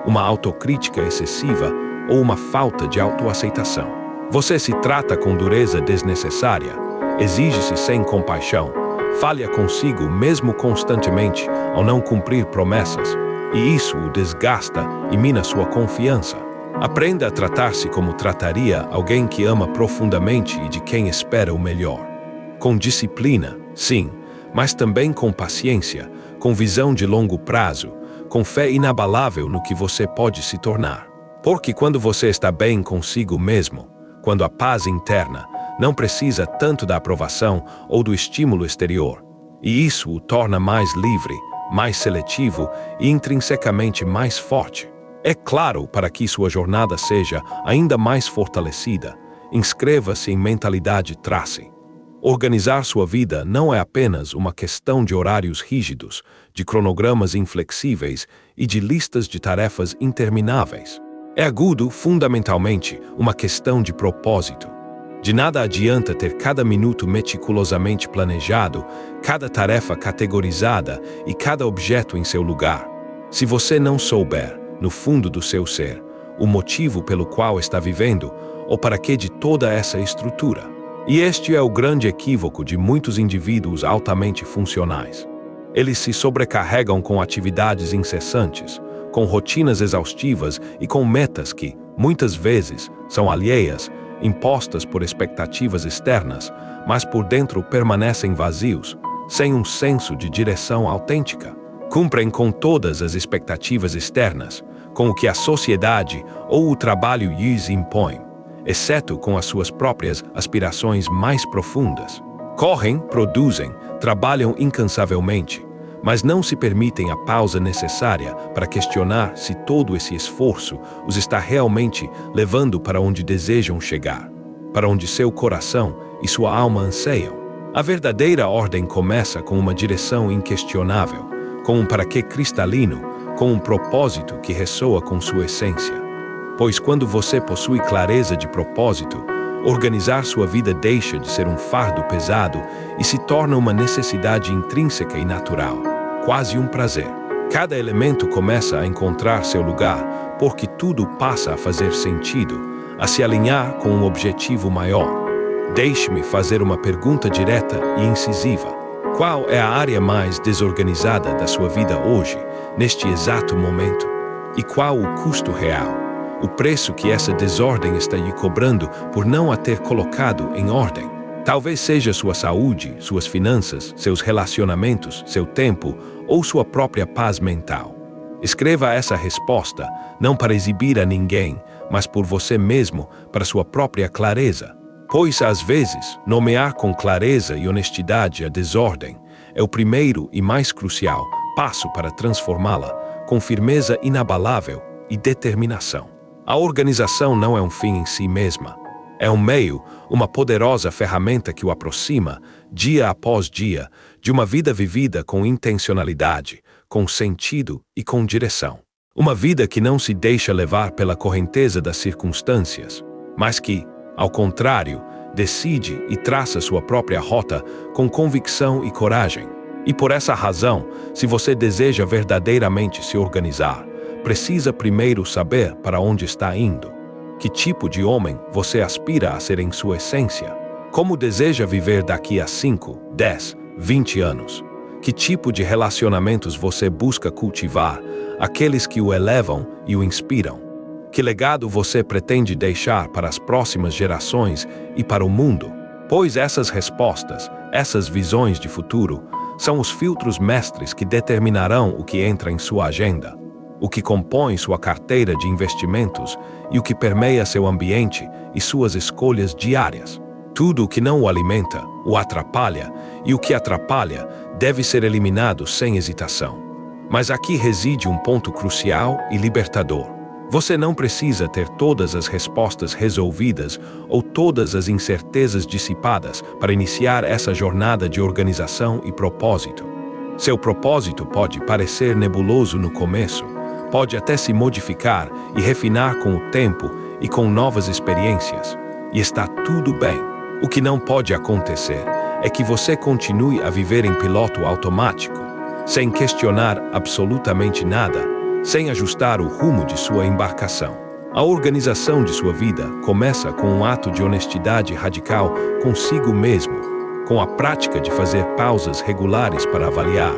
uma autocrítica excessiva ou uma falta de autoaceitação. Você se trata com dureza desnecessária, exige-se sem compaixão, falha consigo mesmo constantemente ao não cumprir promessas, e isso o desgasta e mina sua confiança. Aprenda a tratar-se como trataria alguém que ama profundamente e de quem espera o melhor. Com disciplina, sim, mas também com paciência, com visão de longo prazo, com fé inabalável no que você pode se tornar. Porque quando você está bem consigo mesmo, quando a paz interna não precisa tanto da aprovação ou do estímulo exterior, e isso o torna mais livre, mais seletivo e intrinsecamente mais forte. É claro, para que sua jornada seja ainda mais fortalecida, inscreva-se em Mentalidade Trace. Organizar sua vida não é apenas uma questão de horários rígidos, de cronogramas inflexíveis e de listas de tarefas intermináveis. É agudo, fundamentalmente, uma questão de propósito. De nada adianta ter cada minuto meticulosamente planejado, cada tarefa categorizada e cada objeto em seu lugar, se você não souber, no fundo do seu ser, o motivo pelo qual está vivendo ou para que de toda essa estrutura. E este é o grande equívoco de muitos indivíduos altamente funcionais. Eles se sobrecarregam com atividades incessantes, com rotinas exaustivas e com metas que, muitas vezes, são alheias, impostas por expectativas externas, mas por dentro permanecem vazios, sem um senso de direção autêntica. Cumprem com todas as expectativas externas, com o que a sociedade ou o trabalho lhes impõe, exceto com as suas próprias aspirações mais profundas. Correm, produzem, trabalham incansavelmente, mas não se permitem a pausa necessária para questionar se todo esse esforço os está realmente levando para onde desejam chegar, para onde seu coração e sua alma anseiam. A verdadeira ordem começa com uma direção inquestionável, com um para quê cristalino, com um propósito que ressoa com sua essência. Pois quando você possui clareza de propósito, organizar sua vida deixa de ser um fardo pesado e se torna uma necessidade intrínseca e natural, quase um prazer. Cada elemento começa a encontrar seu lugar, porque tudo passa a fazer sentido, a se alinhar com um objetivo maior. Deixe-me fazer uma pergunta direta e incisiva. Qual é a área mais desorganizada da sua vida hoje, neste exato momento? E qual o custo real? O preço que essa desordem está lhe cobrando por não a ter colocado em ordem? Talvez seja sua saúde, suas finanças, seus relacionamentos, seu tempo ou sua própria paz mental. Escreva essa resposta, não para exibir a ninguém, mas por você mesmo, para sua própria clareza. Pois, às vezes, nomear com clareza e honestidade a desordem é o primeiro e mais crucial passo para transformá-la com firmeza inabalável e determinação. A organização não é um fim em si mesma. É um meio, uma poderosa ferramenta que o aproxima, dia após dia, de uma vida vivida com intencionalidade, com sentido e com direção. Uma vida que não se deixa levar pela correnteza das circunstâncias, mas que, ao contrário, decide e traça sua própria rota com convicção e coragem. E por essa razão, se você deseja verdadeiramente se organizar, precisa primeiro saber para onde está indo. Que tipo de homem você aspira a ser em sua essência? Como deseja viver daqui a 5, 10, 20 anos? Que tipo de relacionamentos você busca cultivar, aqueles que o elevam e o inspiram? Que legado você pretende deixar para as próximas gerações e para o mundo? Pois essas respostas, essas visões de futuro, são os filtros mestres que determinarão o que entra em sua agenda, o que compõe sua carteira de investimentos e o que permeia seu ambiente e suas escolhas diárias. Tudo o que não o alimenta, o atrapalha, e o que atrapalha deve ser eliminado sem hesitação. Mas aqui reside um ponto crucial e libertador. Você não precisa ter todas as respostas resolvidas ou todas as incertezas dissipadas para iniciar essa jornada de organização e propósito. Seu propósito pode parecer nebuloso no começo, pode até se modificar e refinar com o tempo e com novas experiências. E está tudo bem. O que não pode acontecer é que você continue a viver em piloto automático, sem questionar absolutamente nada, sem ajustar o rumo de sua embarcação. A organização de sua vida começa com um ato de honestidade radical consigo mesmo, com a prática de fazer pausas regulares para avaliar,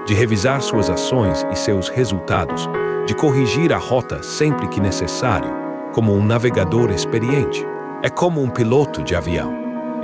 de revisar suas ações e seus resultados, de corrigir a rota sempre que necessário, como um navegador experiente. É como um piloto de avião.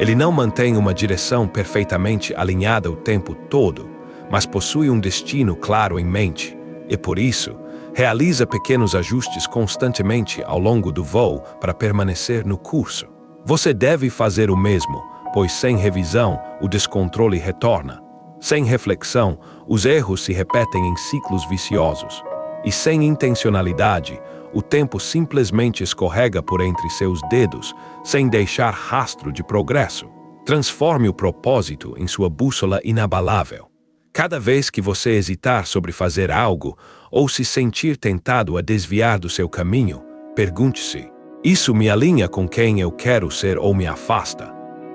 Ele não mantém uma direção perfeitamente alinhada o tempo todo, mas possui um destino claro em mente, e por isso, realiza pequenos ajustes constantemente ao longo do voo para permanecer no curso. Você deve fazer o mesmo, pois sem revisão, o descontrole retorna. Sem reflexão, os erros se repetem em ciclos viciosos. E sem intencionalidade, o tempo simplesmente escorrega por entre seus dedos, sem deixar rastro de progresso. Transforme o propósito em sua bússola inabalável. Cada vez que você hesitar sobre fazer algo ou se sentir tentado a desviar do seu caminho, pergunte-se: isso me alinha com quem eu quero ser ou me afasta?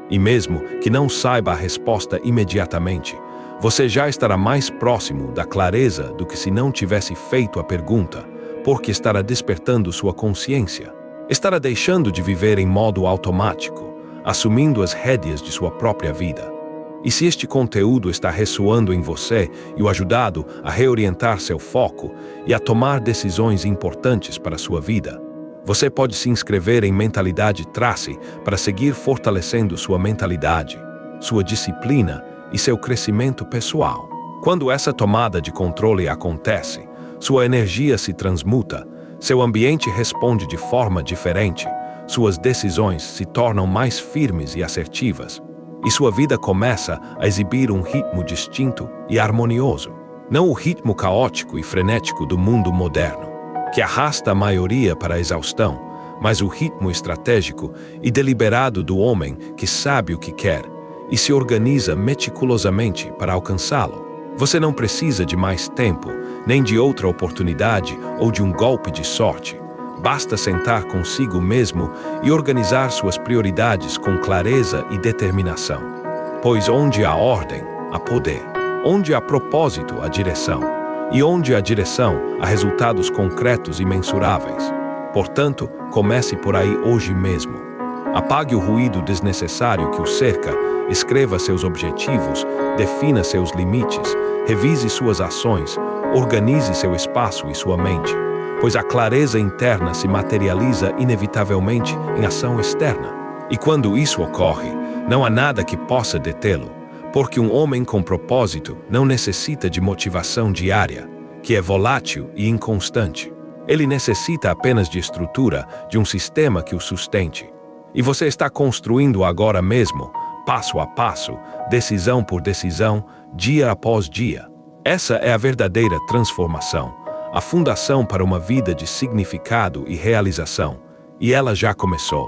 E mesmo que não saiba a resposta imediatamente, você já estará mais próximo da clareza do que se não tivesse feito a pergunta, porque estará despertando sua consciência. Estará deixando de viver em modo automático, assumindo as rédeas de sua própria vida. E se este conteúdo está ressoando em você e o ajudado a reorientar seu foco e a tomar decisões importantes para a sua vida, você pode se inscrever em Mentalidade Trace para seguir fortalecendo sua mentalidade, sua disciplina e seu crescimento pessoal. Quando essa tomada de controle acontece, sua energia se transmuta, seu ambiente responde de forma diferente, suas decisões se tornam mais firmes e assertivas, e sua vida começa a exibir um ritmo distinto e harmonioso. Não o ritmo caótico e frenético do mundo moderno, que arrasta a maioria para a exaustão, mas o ritmo estratégico e deliberado do homem que sabe o que quer e se organiza meticulosamente para alcançá-lo. Você não precisa de mais tempo, nem de outra oportunidade ou de um golpe de sorte. Basta sentar consigo mesmo e organizar suas prioridades com clareza e determinação. Pois onde há ordem, há poder. Onde há propósito, há direção. E onde há direção, há resultados concretos e mensuráveis. Portanto, comece por aí hoje mesmo. Apague o ruído desnecessário que o cerca, escreva seus objetivos, defina seus limites, revise suas ações, organize seu espaço e sua mente, pois a clareza interna se materializa inevitavelmente em ação externa. E quando isso ocorre, não há nada que possa detê-lo, porque um homem com propósito não necessita de motivação diária, que é volátil e inconstante. Ele necessita apenas de estrutura, de um sistema que o sustente. E você está construindo agora mesmo, passo a passo, decisão por decisão, dia após dia. Essa é a verdadeira transformação, a fundação para uma vida de significado e realização, e ela já começou.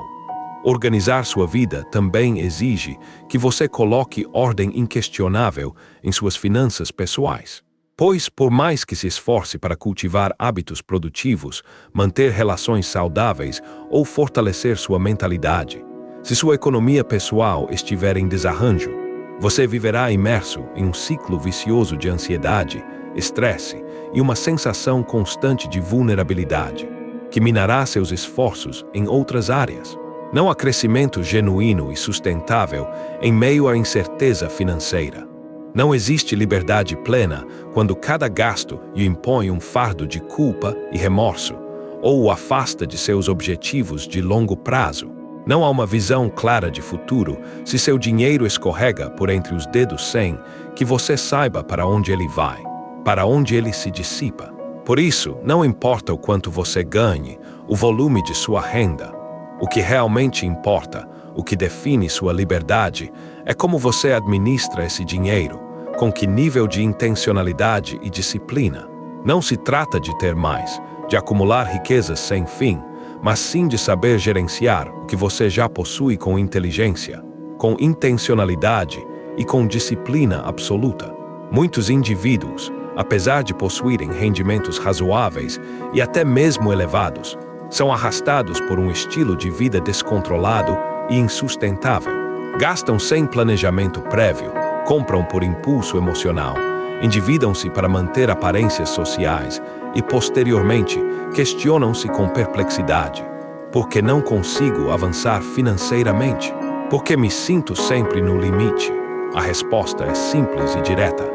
Organizar sua vida também exige que você coloque ordem inquestionável em suas finanças pessoais. Pois, por mais que se esforce para cultivar hábitos produtivos, manter relações saudáveis ou fortalecer sua mentalidade, se sua economia pessoal estiver em desarranjo, você viverá imerso em um ciclo vicioso de ansiedade, estresse e uma sensação constante de vulnerabilidade, que minará seus esforços em outras áreas. Não há crescimento genuíno e sustentável em meio à incerteza financeira. Não existe liberdade plena quando cada gasto lhe impõe um fardo de culpa e remorso, ou o afasta de seus objetivos de longo prazo. Não há uma visão clara de futuro se seu dinheiro escorrega por entre os dedos sem que você saiba para onde ele vai, para onde ele se dissipa. Por isso, não importa o quanto você ganhe, o volume de sua renda. O que realmente importa, o que define sua liberdade, é como você administra esse dinheiro, com que nível de intencionalidade e disciplina. Não se trata de ter mais, de acumular riquezas sem fim, mas sim de saber gerenciar o que você já possui com inteligência, com intencionalidade e com disciplina absoluta. Muitos indivíduos, apesar de possuírem rendimentos razoáveis e até mesmo elevados, são arrastados por um estilo de vida descontrolado e insustentável. Gastam sem planejamento prévio, compram por impulso emocional, endividam-se para manter aparências sociais e, posteriormente, questionam-se com perplexidade. Por que não consigo avançar financeiramente? Por que me sinto sempre no limite? A resposta é simples e direta.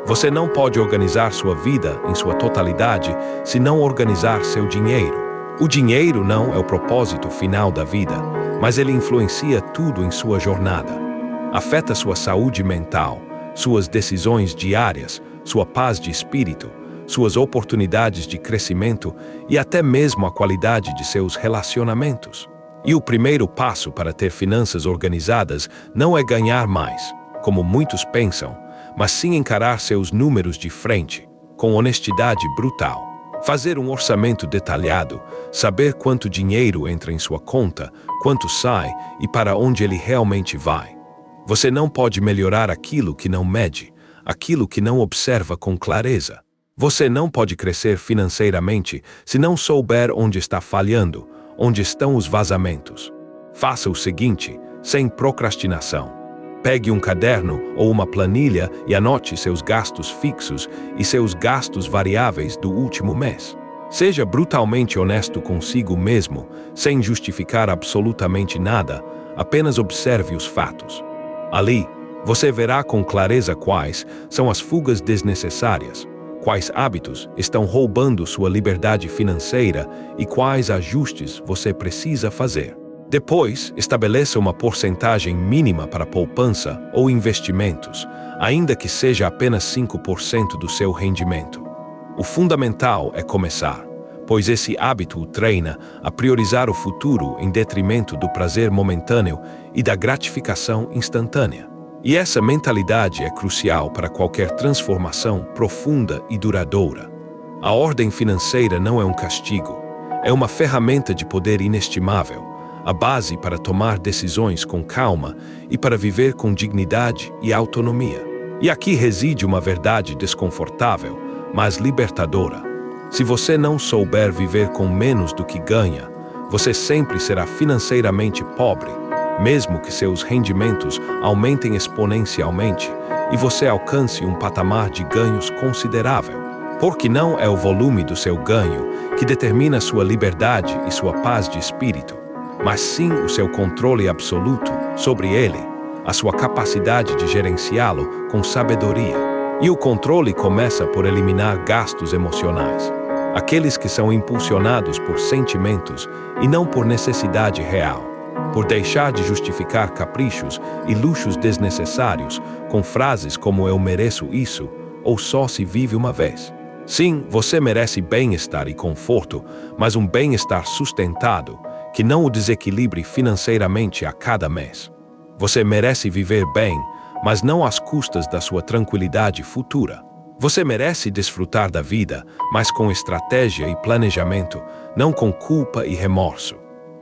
Você não pode organizar sua vida em sua totalidade se não organizar seu dinheiro. O dinheiro não é o propósito final da vida, mas ele influencia tudo em sua jornada. Afeta sua saúde mental, suas decisões diárias, sua paz de espírito, suas oportunidades de crescimento e até mesmo a qualidade de seus relacionamentos. E o primeiro passo para ter finanças organizadas não é ganhar mais, como muitos pensam, mas sim encarar seus números de frente, com honestidade brutal. Fazer um orçamento detalhado, saber quanto dinheiro entra em sua conta, quanto sai e para onde ele realmente vai. Você não pode melhorar aquilo que não mede, aquilo que não observa com clareza. Você não pode crescer financeiramente se não souber onde está falhando, onde estão os vazamentos. Faça o seguinte, sem procrastinação. Pegue um caderno ou uma planilha e anote seus gastos fixos e seus gastos variáveis do último mês. Seja brutalmente honesto consigo mesmo, sem justificar absolutamente nada, apenas observe os fatos. Ali, você verá com clareza quais são as fugas desnecessárias, quais hábitos estão roubando sua liberdade financeira e quais ajustes você precisa fazer. Depois, estabeleça uma porcentagem mínima para poupança ou investimentos, ainda que seja apenas 5% do seu rendimento. O fundamental é começar, pois esse hábito o treina a priorizar o futuro em detrimento do prazer momentâneo e da gratificação instantânea. E essa mentalidade é crucial para qualquer transformação profunda e duradoura. A ordem financeira não é um castigo, é uma ferramenta de poder inestimável, a base para tomar decisões com calma e para viver com dignidade e autonomia. E aqui reside uma verdade desconfortável, mas libertadora. Se você não souber viver com menos do que ganha, você sempre será financeiramente pobre, mesmo que seus rendimentos aumentem exponencialmente e você alcance um patamar de ganhos considerável. Porque não é o volume do seu ganho que determina sua liberdade e sua paz de espírito, mas sim o seu controle absoluto sobre ele, a sua capacidade de gerenciá-lo com sabedoria. E o controle começa por eliminar gastos emocionais, aqueles que são impulsionados por sentimentos e não por necessidade real, por deixar de justificar caprichos e luxos desnecessários com frases como "eu mereço isso" ou "só se vive uma vez". Sim, você merece bem-estar e conforto, mas um bem-estar sustentado, que não o desequilibre financeiramente a cada mês. Você merece viver bem, mas não às custas da sua tranquilidade futura. Você merece desfrutar da vida, mas com estratégia e planejamento, não com culpa e remorso.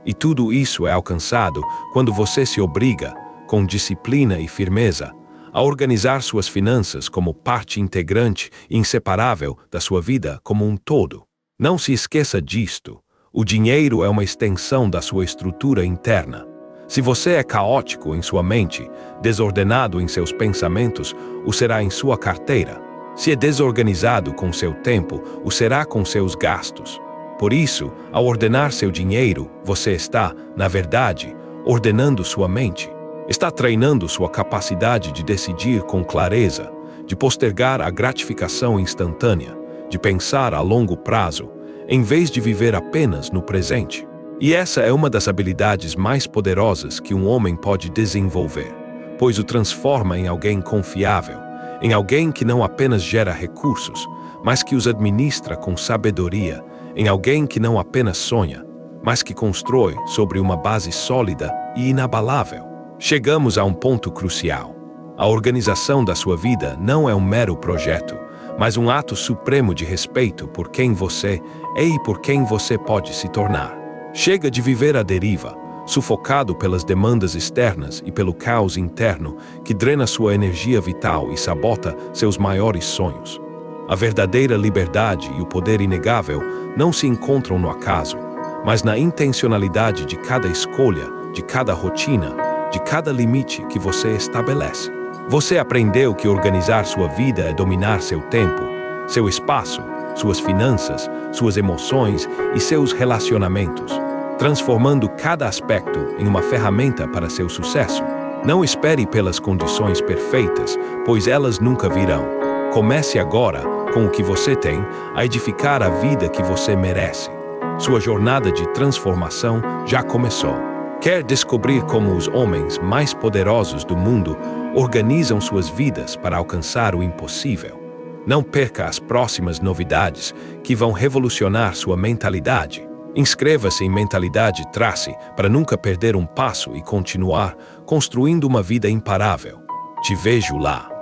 E tudo isso é alcançado quando você se obriga, com disciplina e firmeza, a organizar suas finanças como parte integrante e inseparável da sua vida como um todo. Não se esqueça disto: o dinheiro é uma extensão da sua estrutura interna. Se você é caótico em sua mente, desordenado em seus pensamentos, o será em sua carteira. Se é desorganizado com seu tempo, o será com seus gastos. Por isso, ao ordenar seu dinheiro, você está, na verdade, ordenando sua mente. Está treinando sua capacidade de decidir com clareza, de postergar a gratificação instantânea, de pensar a longo prazo, em vez de viver apenas no presente. E essa é uma das habilidades mais poderosas que um homem pode desenvolver, pois o transforma em alguém confiável, em alguém que não apenas gera recursos, mas que os administra com sabedoria, em alguém que não apenas sonha, mas que constrói sobre uma base sólida e inabalável. Chegamos a um ponto crucial. A organização da sua vida não é um mero projeto, mas um ato supremo de respeito por quem você é e por quem você pode se tornar. Chega de viver à deriva, sufocado pelas demandas externas e pelo caos interno que drena sua energia vital e sabota seus maiores sonhos. A verdadeira liberdade e o poder inegável não se encontram no acaso, mas na intencionalidade de cada escolha, de cada rotina, de cada limite que você estabelece. Você aprendeu que organizar sua vida é dominar seu tempo, seu espaço, suas finanças, suas emoções e seus relacionamentos, transformando cada aspecto em uma ferramenta para seu sucesso. Não espere pelas condições perfeitas, pois elas nunca virão. Comece agora, com o que você tem, a edificar a vida que você merece. Sua jornada de transformação já começou. Quer descobrir como os homens mais poderosos do mundo organizam suas vidas para alcançar o impossível? Não perca as próximas novidades que vão revolucionar sua mentalidade. Inscreva-se em Mentalidade Trace para nunca perder um passo e continuar construindo uma vida imparável. Te vejo lá.